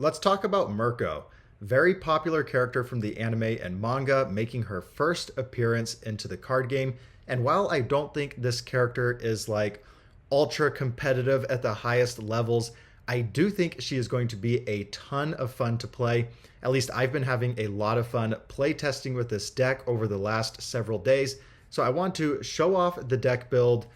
Let's talk about Mirko, very popular character from the anime and manga, making her first appearance into the card game. And while I don't think this character is like ultra competitive at the highest levels, I do think she is going to be a ton of fun to play. At least I've been having a lot of fun play testing with this deck over the last several days. So I want to show off the deck build,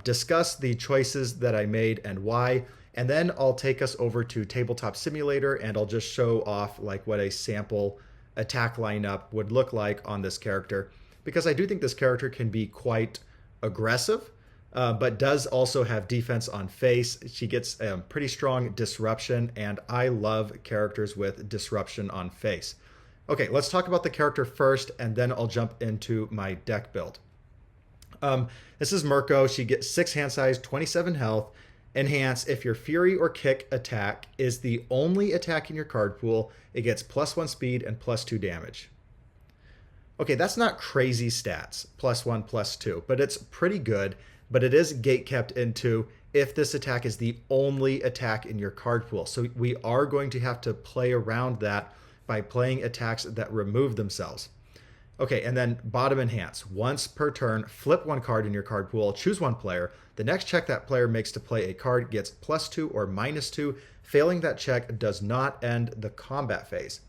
discuss the choices that I made and why, and then I'll take us over to Tabletop Simulator and I'll just show off like what a sample attack lineup would look like on this character, because I do think this character can be quite aggressive, but does also have defense on face. She gets pretty strong disruption, and I love characters with disruption on face. Okay, let's talk about the character first, and then I'll jump into my deck build. This is Mirko. She gets 6 hand size, 27 health. Enhance, if your Fury or Kick attack is the only attack in your card pool, it gets +1 speed and +2 damage. Okay, that's not crazy stats, +1, +2, but it's pretty good. But it is gate kept into if this attack is the only attack in your card pool. So we are going to have to play around that by playing attacks that remove themselves. Okay, and then bottom enhance. Once per turn, flip 1 card in your card pool, choose 1 player. The next check that player makes to play a card gets +2 or -2. Failing that check does not end the combat phase.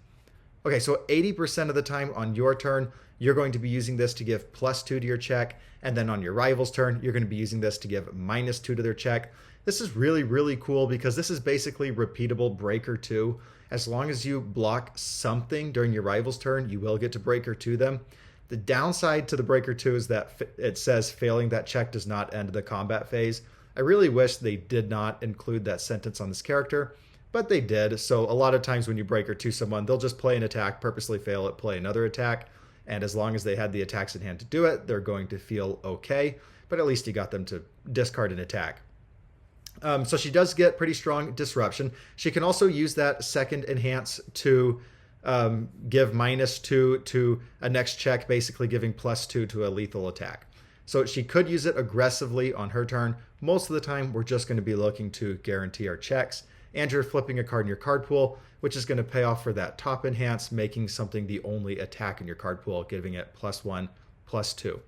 Okay, so 80% of the time on your turn, you're going to be using this to give +2 to your check. And then on your rival's turn, you're going to be using this to give -2 to their check. This is really, really cool because this is basically repeatable Breaker 2. As long as you block something during your rival's turn, you will get to Breaker 2 them. The downside to the Breaker 2 is that it says failing that check does not end the combat phase. I really wish they did not include that sentence on this character, but they did. So a lot of times when you Breaker 2 someone, they'll just play an attack, purposely fail it, play another attack. And as long as they had the attacks in hand to do it, they're going to feel okay. But at least you got them to discard an attack. So she does get pretty strong disruption. She can also use that second enhance to give -2 to a next check, basically giving +2 to a lethal attack. So she could use it aggressively on her turn. Most of the time, we're just going to be looking to guarantee our checks. And you're flipping a card in your card pool, which is going to pay off for that top enhance, making something the only attack in your card pool, giving it +1, +2.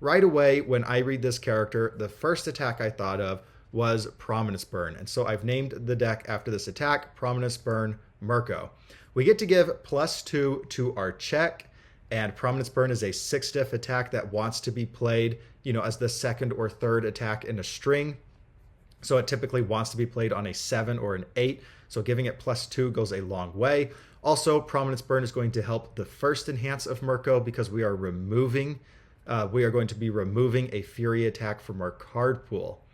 Right away, when I read this character, the first attack I thought of was Prominence Burn. And so I've named the deck after this attack, Prominence Burn Mirko. We get to give +2 to our check, and Prominence Burn is a 6 diff attack that wants to be played, as the second or third attack in a string. So it typically wants to be played on a 7 or an 8. So giving it +2 goes a long way. Also, Prominence Burn is going to help the first enhance of Mirko because we are going to be removing a Fury attack from our card pool.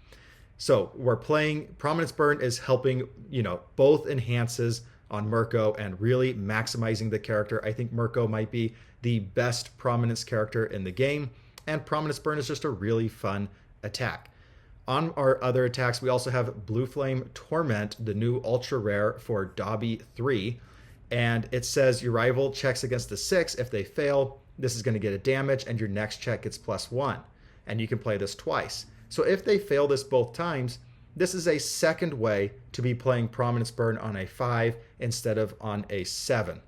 So we're playing, Prominence Burn is helping, both enhances on Mirko and really maximizing the character. I think Mirko might be the best Prominence character in the game, and Prominence Burn is just a really fun attack. On our other attacks, we also have Blue Flame Torment, the new ultra rare for Dobby 3. And it says your rival checks against the 6. If they fail, this is going to get a damage, and your next check gets +1. And you can play this twice. So if they fail this both times, this is a second way to be playing Prominence Burn on a 5 instead of on a 7.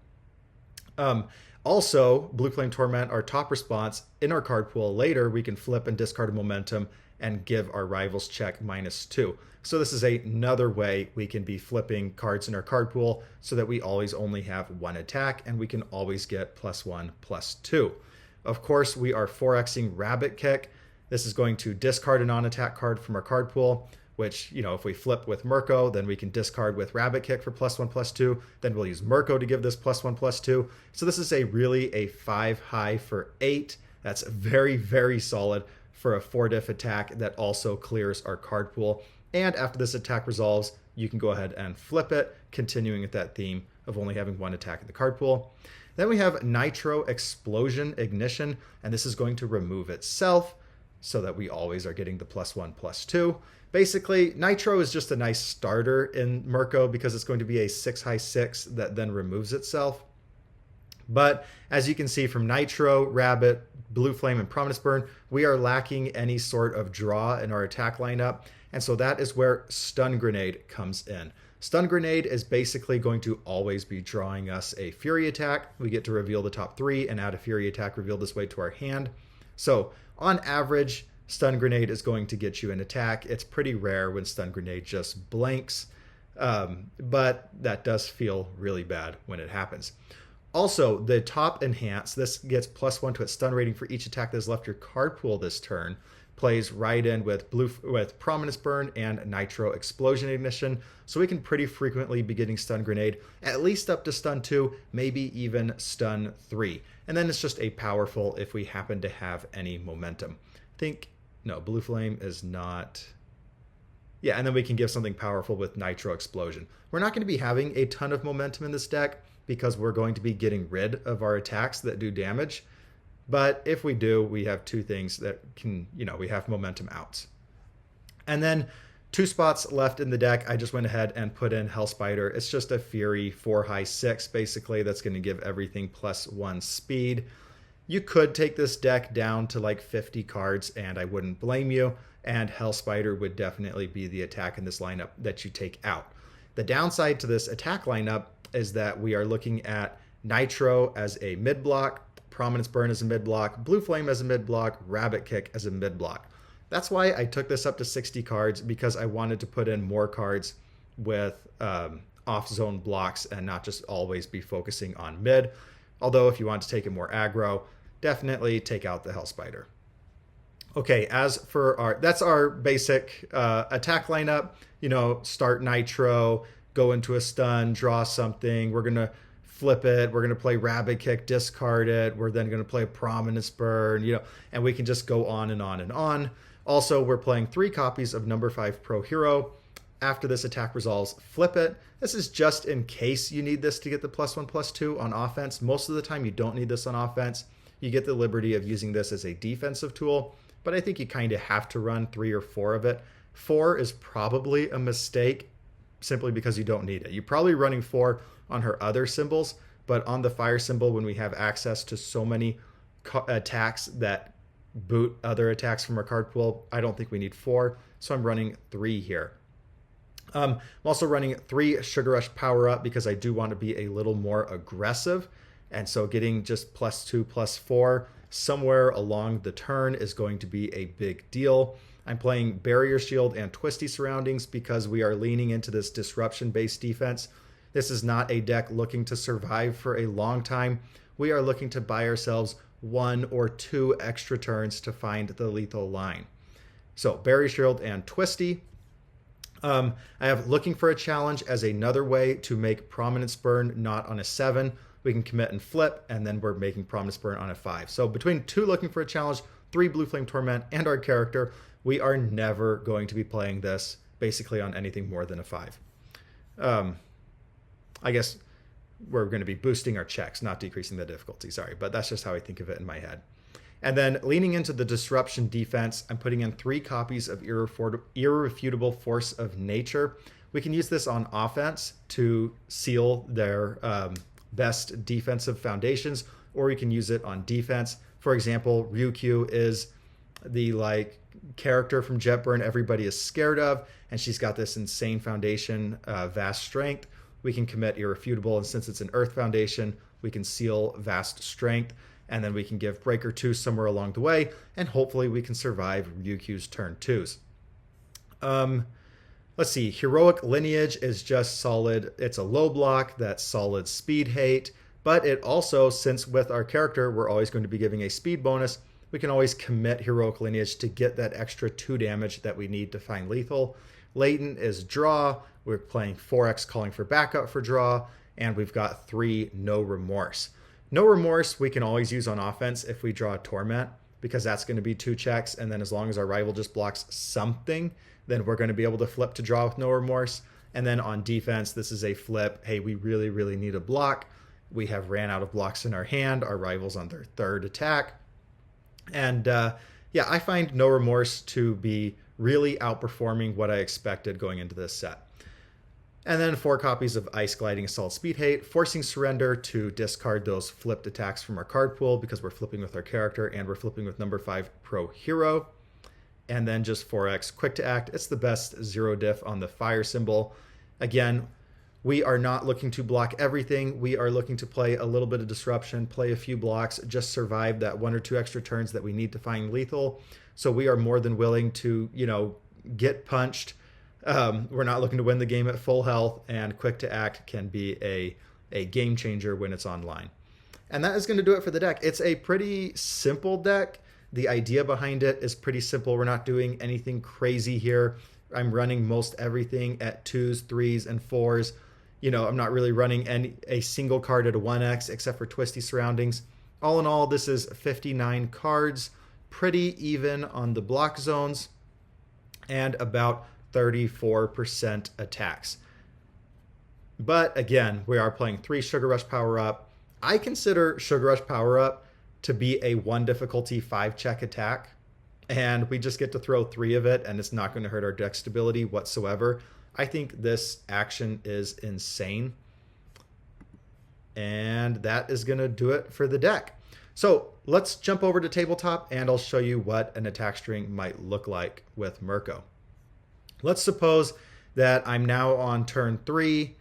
Also, Blue Flame Torment, our top response, in our card pool later, we can flip and discard a momentum and give our rivals check -2. So this is another way we can be flipping cards in our card pool so that we always only have 1 attack and we can always get +1, +2. Of course, we are 4xing Rabbit Kick. This is going to discard a non-attack card from our card pool, which, if we flip with Mirko, then we can discard with Rabbit Kick for +1, +2. Then we'll use Mirko to give this +1, +2. So this is really a 5 high for 8. That's very, very solid for a 4 diff attack that also clears our card pool. And after this attack resolves, you can go ahead and flip it, continuing with that theme of only having 1 attack in the card pool. Then we have Nitro Explosion Ignition, and this is going to remove itself so that we always are getting the +1, +2. Basically, Nitro is just a nice starter in Mirko because it's going to be a 6 high 6 that then removes itself. But as you can see from Nitro, Rabbit, Blue Flame, and Prominence Burn, we are lacking any sort of draw in our attack lineup. And so that is where Stun Grenade comes in. Stun Grenade is basically going to always be drawing us a Fury attack. We get to reveal the top 3 and add a Fury attack revealed this way to our hand. So on average, Stun Grenade is going to get you an attack. It's pretty rare when Stun Grenade just blanks, but that does feel really bad when it happens. Also, the top enhance, this gets +1 to its stun rating for each attack that has left your card pool this turn, plays right in with Prominence Burn and Nitro Explosion Ignition, so we can pretty frequently be getting Stun Grenade, at least up to Stun 2, maybe even Stun 3. And then it's just a powerful if we happen to have any momentum. No, Blue Flame is not... Yeah, and then we can give something powerful with Nitro Explosion. We're not going to be having a ton of momentum in this deck because we're going to be getting rid of our attacks that do damage. But if we do, we have 2 things that can, we have momentum outs. And then 2 spots left in the deck, I just went ahead and put in Hell Spider. It's just a Fury 4 high 6, basically, that's going to give everything +1 speed. You could take this deck down to like 50 cards, and I wouldn't blame you. And Hell Spider would definitely be the attack in this lineup that you take out. The downside to this attack lineup is that we are looking at Nitro as a mid block, Prominence Burn as a mid block, Blue Flame as a mid block, Rabbit Kick as a mid block. That's why I took this up to 60 cards, because I wanted to put in more cards with off-zone blocks and not just always be focusing on mid. Although if you want to take it more aggro, definitely take out the Hell Spider. Okay, as for that's our basic attack lineup. Start Nitro, go into a stun, draw something. We're going to flip it. We're going to play Rabbit Kick, discard it. We're then going to play Prominence Burn, and we can just go on and on and on. Also, we're playing 3 copies of number 5 Pro Hero. After this attack resolves, flip it. This is just in case you need this to get the +1/+2 on offense. Most of the time, you don't need this on offense. You get the liberty of using this as a defensive tool, but I think you kind of have to run 3 or 4 of it. 4 is probably a mistake simply because you don't need it. You're probably running 4 on her other symbols, but on the fire symbol, when we have access to so many attacks that boot other attacks from our card pool, I don't think we need 4, so I'm running 3 here. I'm also running 3 Sugar Rush Power Up because I do want to be a little more aggressive, and so getting just +2/+4 somewhere along the turn is going to be a big deal. I'm playing Barrier Shield and Twisty Surroundings because we are leaning into this disruption-based defense. This is not a deck looking to survive for a long time. We are looking to buy ourselves 1 or 2 extra turns to find the lethal line. So Barrier Shield and Twisty. I have Looking for a Challenge as another way to make Prominence Burn not on a 7. We can commit and flip, and then we're making Prominence Burn on a 5. So between 2 Looking for a Challenge, 3 Blue Flame Torment, and our character, we are never going to be playing this basically on anything more than a 5. I guess we're going to be boosting our checks, not decreasing the difficulty, sorry, but that's just how I think of it in my head. And then leaning into the disruption defense, I'm putting in 3 copies of Irrefutable Force of Nature. We can use this on offense to seal their best defensive foundations, or we can use it on defense. For example, Ryukyu is the character from Jetburn everybody is scared of, and she's got this insane foundation, vast strength. We can commit Irrefutable, and since it's an Earth foundation, we can seal vast strength, and then we can give Breaker 2 somewhere along the way, and hopefully we can survive Ryukyu's turn 2s. Let's see, Heroic Lineage is just solid. It's a low block that's solid speed hate, but it also, since with our character we're always going to be giving a speed bonus, we can always commit Heroic Lineage to get that extra 2 damage that we need to find lethal. Latent is draw. We're playing 4x calling for backup for draw, and we've got 3 No Remorse. No Remorse we can always use on offense if we draw a Torment, because that's going to be 2 checks, and then as long as our rival just blocks something, then we're going to be able to flip to draw with No Remorse. And then on defense, this is a flip. Hey, we really, really need a block. We have ran out of blocks in our hand. Our rival's on their 3rd attack. And yeah, I find No Remorse to be really outperforming what I expected going into this set. And then 4 copies of Ice Gliding Assault Speed Hate, Forcing Surrender to discard those flipped attacks from our card pool because we're flipping with our character and we're flipping with number 5 Pro Hero. And then just 4x Quick to Act. It's the best 0 diff on the fire symbol. Again, we are not looking to block everything. We are looking to play a little bit of disruption, play a few blocks, just survive that 1 or 2 extra turns that we need to find lethal. So we are more than willing to, get punched. We're not looking to win the game at full health, and quick to act can be a game changer when it's online. And that is going to do it for the deck. It's a pretty simple deck. The idea behind it is pretty simple. We're not doing anything crazy here. I'm running most everything at 2s, 3s, and 4s. I'm not really running a single card at a 1x except for Twisty Surroundings. All in all, this is 59 cards, pretty even on the block zones, and about 34% attacks. But again, we are playing 3 Sugar Rush Power Up. I consider Sugar Rush Power Up to be a 1 difficulty 5-check attack, and we just get to throw 3 of it, and it's not going to hurt our deck stability whatsoever. I think this action is insane, and that is going to do it for the deck. So let's jump over to tabletop, and I'll show you what an attack string might look like with Mirko. Let's suppose that I'm now on turn 3.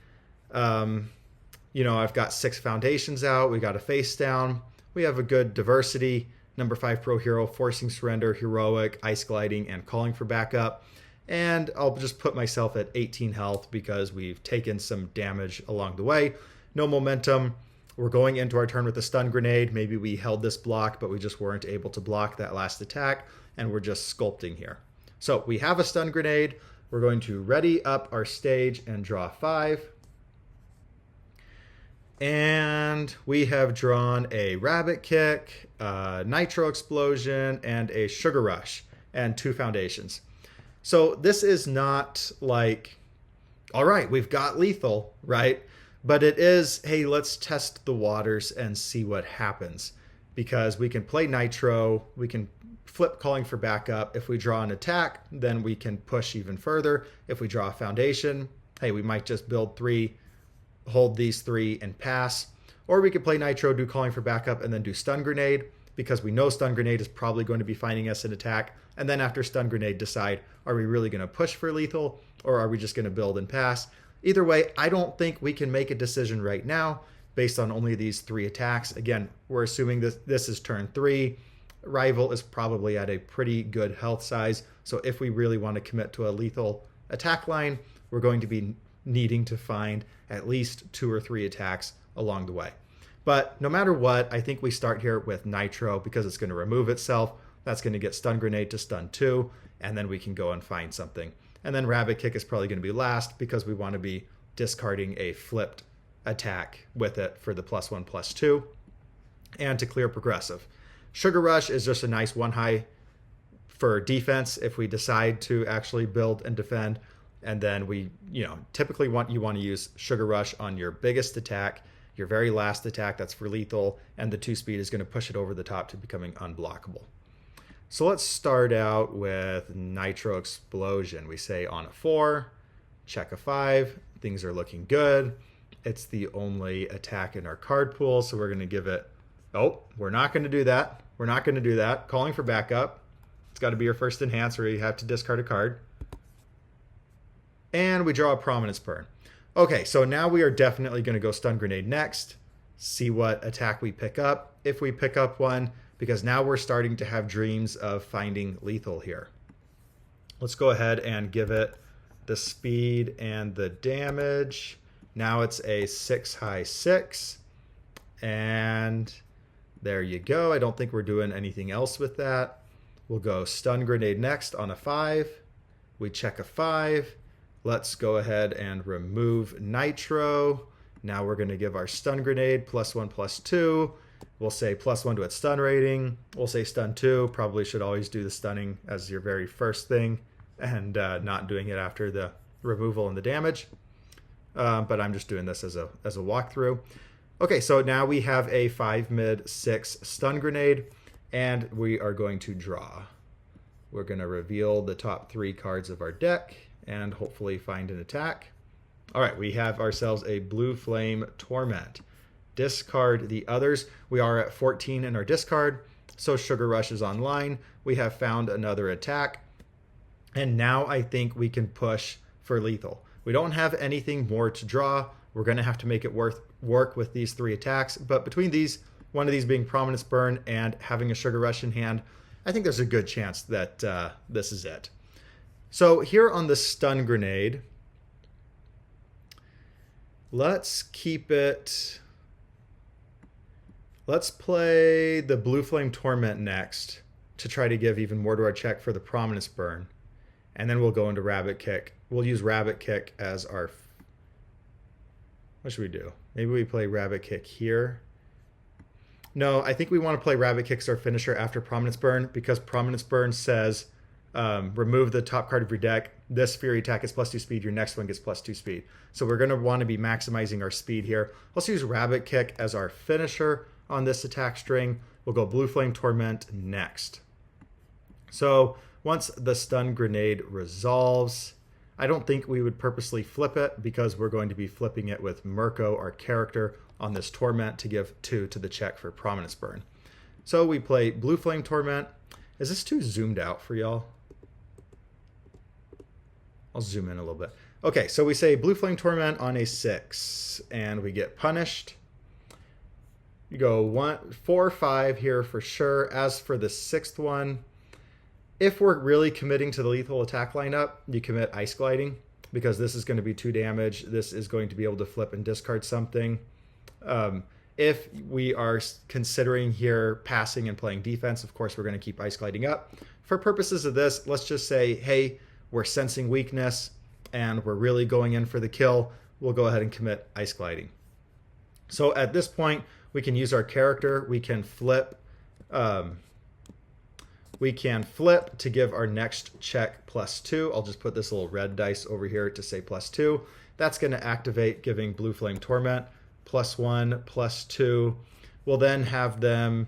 I've got 6 foundations out. We got a face down. We have a good diversity. Number 5 pro hero, Forcing Surrender, Heroic, Ice Gliding, and Calling for Backup. And I'll just put myself at 18 health because we've taken some damage along the way. No momentum. We're going into our turn with a stun grenade. Maybe we held this block, but we just weren't able to block that last attack, and we're just sculpting here. So we have a stun grenade. We're going to ready up our stage and draw 5. And we have drawn a Rabbit Kick, a Nitro Explosion, and a Sugar Rush, and 2 foundations. So this is not like, all right, we've got lethal, right? But it is, hey, let's test the waters and see what happens. Because we can play Nitro, we can flip Calling for Backup. If we draw an attack, then we can push even further. If we draw a foundation, hey, we might just build 3, hold these 3, and pass. Or we could play Nitro, do Calling for Backup, and then do Stun Grenade, because we know Stun Grenade is probably going to be finding us an attack. And then after Stun Grenade, decide, are we really going to push for lethal, or are we just going to build and pass? Either way, I don't think we can make a decision right now based on only these 3 attacks. Again, we're assuming this is turn 3. Rival is probably at a pretty good health size. So if we really want to commit to a lethal attack line, we're going to be needing to find at least 2 or 3 attacks along the way. But no matter what, I think we start here with Nitro because it's going to remove itself. That's going to get Stun Grenade to stun 2, and then we can go and find something. And then Rabbit Kick is probably going to be last because we want to be discarding a flipped attack with it for the +1/+2 and to clear progressive. Sugar Rush is just a nice 1 high for defense if we decide to actually build and defend. And then we, typically you want to use Sugar Rush on your biggest attack, your very last attack, that's for lethal, and the 2 speed is going to push it over the top to becoming unblockable. So let's start out with Nitro Explosion. We say on a 4, check a 5, things are looking good. It's the only attack in our card pool, so we're going to give it, we're not going to do that. We're not going to do that. Calling for Backup. It's got to be your first enhance where you have to discard a card. And we draw a Prominence Burn. Okay, so now we are definitely going to go Stun Grenade next, see what attack we pick up, if we pick up one, because now we're starting to have dreams of finding lethal here. Let's go ahead and give it the speed and the damage. Now it's a 6 high 6, and there you go. I don't think we're doing anything else with that. We'll go Stun Grenade next on a 5. We check a 5. Let's go ahead and remove Nitro. Now we're going to give our Stun Grenade +1/+2. We'll say +1 to its stun rating. We'll say stun 2. Probably should always do the stunning as your very first thing and not doing it after the removal and the damage. But I'm just doing this as a walkthrough. Okay, so now we have a 5 mid 6 stun grenade, and we are going to draw. We're going to reveal the top 3 cards of our deck and hopefully find an attack. All right, we have ourselves a Blue Flame Torment. Discard the others. We are at 14 in our discard, so Sugar Rush is online. We have found another attack, and now I think we can push for lethal. We don't have anything more to draw. We're going to have to make it work with these 3 attacks. But between these, one of these being Prominence Burn and having a Sugar Rush in hand, I think there's a good chance that this is it. So here on the Stun Grenade, let's keep it... Let's play the Blue Flame Torment next to try to give even more to our check for the Prominence Burn. And then we'll go into Rabbit Kick. We'll use Rabbit Kick as our... What should we do? Maybe we play Rabbit Kick here. No, I think we want to play Rabbit Kick as our finisher after Prominence Burn, because Prominence Burn says remove the top card of your deck. This Fury attack is +2 speed. Your next one gets +2 speed. So we're going to want to be maximizing our speed here. Let's use Rabbit Kick as our finisher on this attack string. We'll go Blue Flame Torment next. So once the Stun Grenade resolves, I don't think we would purposely flip it because we're going to be flipping it with Mirko, our character, on this Torment to give 2 to the check for Prominence Burn. So we play Blue Flame Torment. Is this too zoomed out for y'all? I'll zoom in a little bit. Okay, so we say Blue Flame Torment on a 6, and we get punished. You go 4 or 5 here for sure. As for the 6th one, if we're really committing to the lethal attack lineup, you commit Ice Gliding, because this is going to be 2 damage. This is going to be able to flip and discard something. If we are considering here passing and playing defense, of course, we're going to keep Ice Gliding up. For purposes of this, let's just say, hey, we're sensing weakness and we're really going in for the kill. We'll go ahead and commit Ice Gliding. So at this point, we can use our character. We can flip to give our next check +2. I'll just put this little red dice over here to say +2. That's going to activate, giving Blue Flame Torment +1, +2. We'll then have them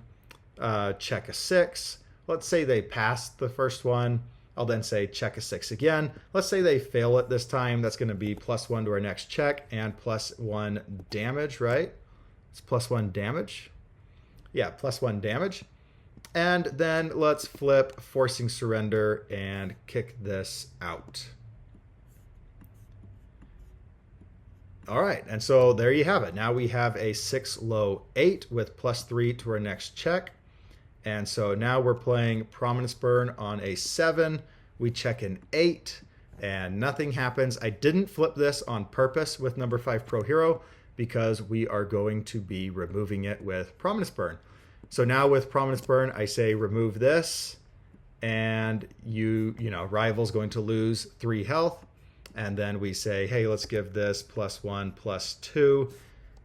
check a 6. Let's say they passed the first one. I'll then say check a 6 again. Let's say they fail it this time. That's going to be +1 to our next check and +1 damage, right? It's +1 damage. Yeah, +1 damage. And then let's flip Forcing Surrender and kick this out. All right, and so there you have it. Now we have a 6 low 8 with +3 to our next check. And so now we're playing Prominence Burn on a 7. We check an 8 and nothing happens. I didn't flip this on purpose with number 5 Pro Hero because we are going to be removing it with Prominence Burn. So now with Prominence Burn, I say remove this, and you know, rival's going to lose 3 health. And then we say, hey, let's give this +1, +2.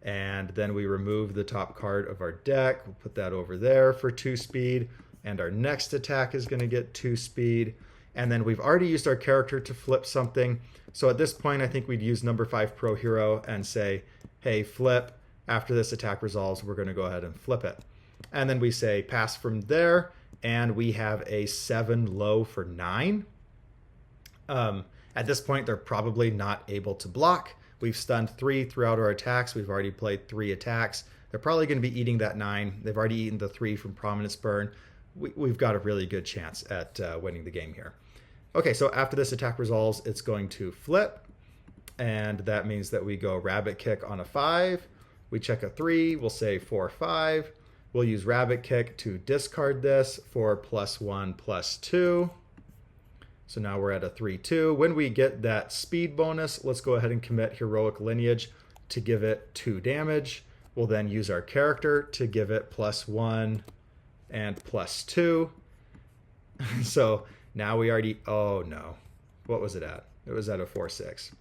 And then we remove the top card of our deck. We'll put that over there for 2 speed. And our next attack is going to get 2 speed. And then we've already used our character to flip something. So at this point, I think we'd use number 5 Pro Hero and say, hey, flip. After this attack resolves, we're going to go ahead and flip it. And then we say pass from there. And we have a 7 low for 9. At this point, they're probably not able to block. We've stunned 3 throughout our attacks. We've already played 3 attacks. They're probably going to be eating that 9. They've already eaten the 3 from Prominence Burn. We've got a really good chance at winning the game here. Okay, so after this attack resolves, it's going to flip. And that means that we go Rabbit Kick on a 5. We check a 3. We'll say 4, 5. We'll use Rabbit Kick to discard this for +1, +2. So now we're at a 3-2. When we get that speed bonus, let's go ahead and commit Heroic Lineage to give it 2 damage. We'll then use our character to give it +1 and +2. So now we already, oh no. What was it at? It was at a 4-6.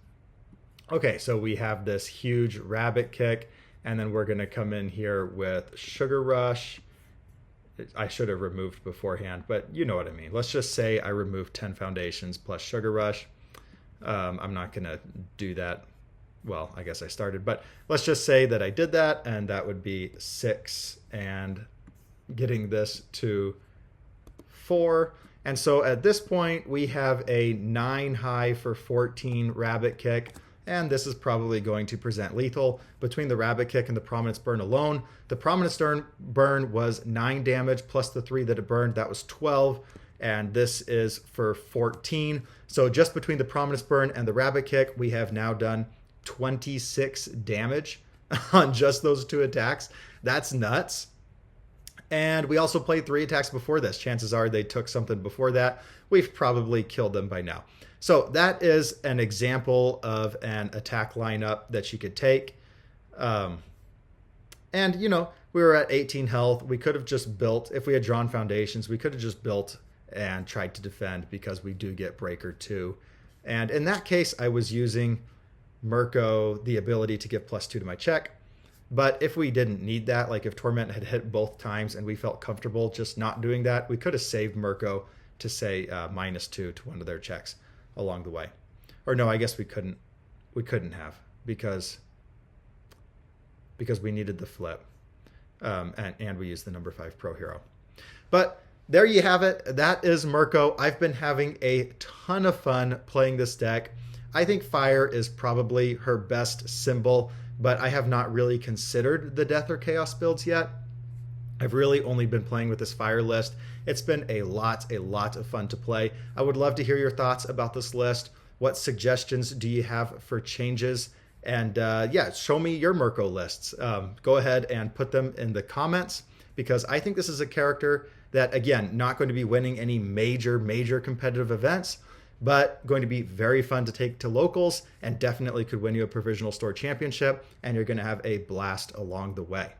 Okay, so we have this huge Rabbit Kick, and then we're going to come in here with Sugar Rush. I should have removed beforehand, but you know what I mean. Let's just say I removed 10 foundations plus Sugar Rush. I'm not going to do that. Well, I guess I started, but let's just say that I did that, and that would be 6 and getting this to 4. And so at this point, we have a 9 high for 14 Rabbit Kick. And this is probably going to present lethal. Between the Rabbit Kick and the Prominence Burn alone, the Prominence Burn was 9 damage plus the 3 that it burned. That was 12. and this is for 14. So just between the Prominence Burn and the Rabbit Kick, we have now done 26 damage on just those 2 attacks. That's nuts. And we also played 3 attacks before this. Chances are they took something before that. We've probably killed them by now. So that is an example of an attack lineup that she could take. And, you know, we were at 18 health. We could have just built, if we had drawn foundations, we could have just built and tried to defend because we do get Breaker 2. And in that case, I was using Mirko, the ability to give +2 to my check. But if we didn't need that, like if Torment had hit both times and we felt comfortable just not doing that, we could have saved Mirko to say -2 to one of their checks along the way. Or no, I guess we couldn't. We couldn't have because we needed the flip. And we used the number 5 Pro Hero. But there you have it. That is Mirko. I've been having a ton of fun playing this deck. I think fire is probably her best symbol, but I have not really considered the Death or Chaos builds yet. I've really only been playing with this fire list. It's been a lot of fun to play. I would love to hear your thoughts about this list. What suggestions do you have for changes? And yeah, show me your Mirko lists. Go ahead and put them in the comments because I think this is a character that, again, not going to be winning any major competitive events, but going to be very fun to take to locals and definitely could win you a provisional store championship, and you're going to have a blast along the way.